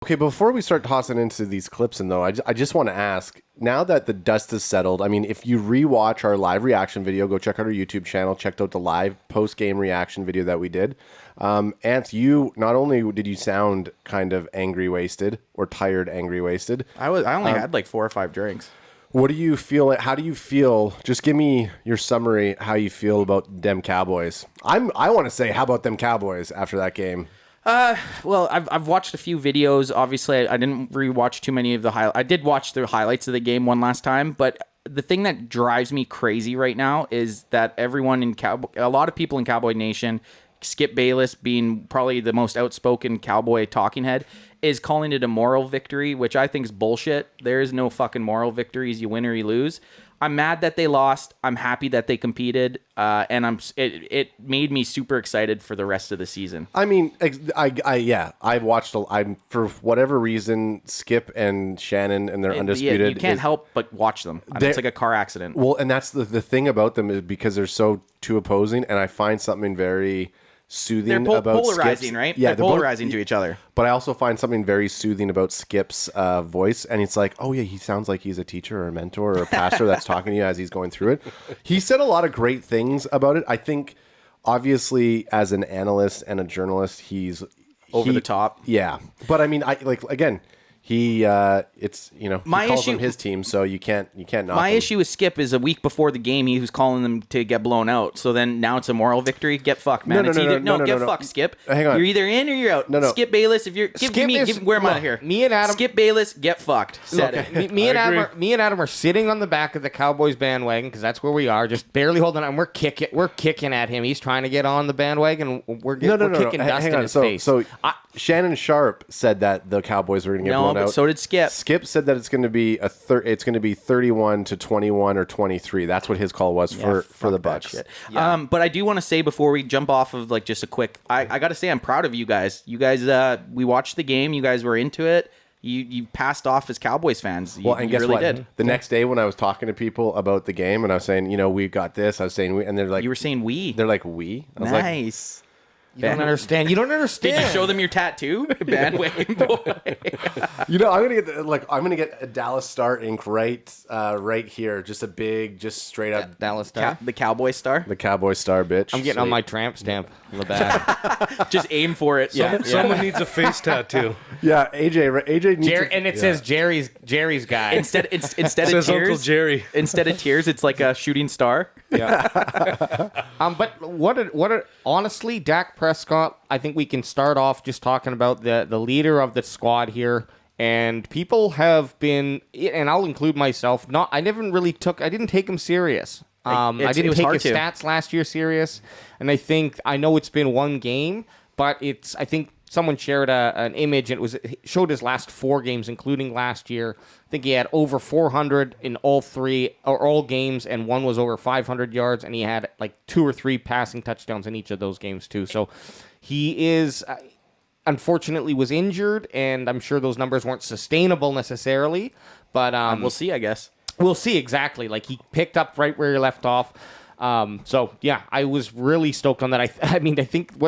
Okay, before we start tossing into these clips, and though, I just want to ask, now that the dust is settled, I mean, if you rewatch our live reaction video, go check out our YouTube channel, checked out the live post-game reaction video that we did. Ant, you, not only did you sound kind of angry wasted, or tired angry wasted. I only had like 4 or 5 drinks. What do you feel, how do you feel, just give me your summary, how you feel about them Cowboys. I want to say, how about them Cowboys after that game? Well, I've watched a few videos. Obviously, I didn't rewatch too many of the highlights. I did watch the highlights of the game one last time, but the thing that drives me crazy right now is that everyone in a lot of people in Cowboy Nation, Skip Bayless being probably the most outspoken Cowboy talking head, is calling it a moral victory, which I think is bullshit. There is no fucking moral victories. You win or you lose. I'm mad that they lost. I'm happy that they competed, and it made me super excited for the rest of the season. I mean, I watched. I'm for whatever reason, Skip and Shannon and they're undisputed. Yeah, you can't help but watch them. I mean, it's like a car accident. Well, and that's the thing about them is because they're so too opposing, and I find something very soothing about polarizing, Skip's, right? Yeah, they're polarizing to each other. But I also find something very soothing about Skip's voice, and it's like, oh yeah, he sounds like he's a teacher or a mentor or a pastor that's talking to you as he's going through it. He said a lot of great things about it. I think, obviously, as an analyst and a journalist, he's over the top. Yeah, but I mean, again. He it's he calls them his team, so you can't knock my him. issue with Skip is a week before the game he was calling them to get blown out. So then now it's a moral victory. Get fucked, man. Get fucked, Skip. Hang on. You're either in or you're out. No. Skip Bayless, if you're where am I here? Me and Adam, Skip Bayless, get fucked. Me and Adam are sitting on the back of the Cowboys bandwagon because that's where we are, just barely holding on. We're kicking at him. He's trying to get on the bandwagon. We're kicking dust in his face. So Shannon Sharp said that the Cowboys were going to get blown out. So did Skip. Skip said that it's going to be it's going to be 31-21 or 23. That's what his call was for the Bucks. Yeah. But I do want to say before we jump off of like just a quick, I got to say I'm proud of you guys. You guys, we watched the game. You guys were into it. You passed off as Cowboys fans. And guess really what? Did. The next day when I was talking to people about the game and I was saying, we got this. I was saying we, and they're like, you were saying we. They're like we. I was nice. You don't understand. Did you show them your tattoo? Bandwagon boy. I'm gonna get a Dallas Star ink right here. Just a big, just straight up Dallas Star. The Cowboy Star. The Cowboy Star, bitch. I'm getting on my tramp stamp on the back. Just aim for it. Someone needs a face tattoo. Yeah, AJ needs and it says Jerry's guy. Instead of says tears, Uncle Jerry. Instead of tears, it's like a shooting star. Yeah. But honestly, Dak Prescott, I think we can start off just talking about the leader of the squad here. And people have been, and I'll include myself, I didn't take him serious. I didn't take his stats last year serious. And I know it's been one game, but I think someone shared an image, and it showed his last 4 games, including last year. I think he had over 400 in all games, and one was over 500 yards, and he had like 2 or 3 passing touchdowns in each of those games too. So he is, unfortunately, was injured, and I'm sure those numbers weren't sustainable necessarily. But we'll see, I guess. We'll see exactly. Like he picked up right where he left off. So yeah, I was really stoked on that. I think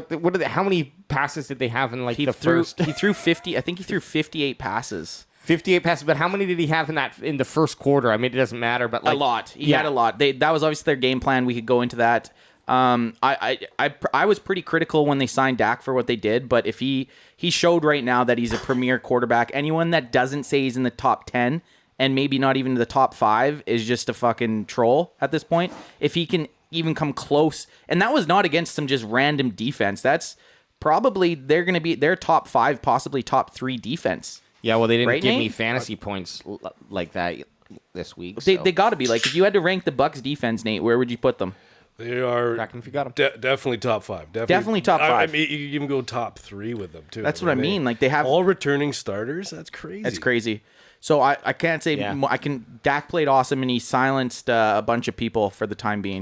how many passes did they have in first? He threw 50. I think he threw 58 passes. 58 passes, but how many did he have in the first quarter? I mean, it doesn't matter, but a lot. He had a lot. That was obviously their game plan. We could go into that. I was pretty critical when they signed Dak for what they did, but if he showed right now that he's a premier quarterback, anyone that doesn't say he's in the top 10 and maybe not even the top 5 is just a fucking troll at this point. If he can even come close, and that was not against some just random defense. That's probably they're going to be their top 5, possibly top 3 defense. Yeah, well, they didn't give Nate? me fantasy points like that this week. They got to be. Like, if you had to rank the Bucks defense, Nate, where would you put them? They are if you got them. definitely top 5. Definitely top 5. I mean, you can go top 3 with them, too. That's what I mean. Like, they have all returning starters. That's crazy. That's crazy. So I can't say Dak played awesome, and he silenced a bunch of people for the time being.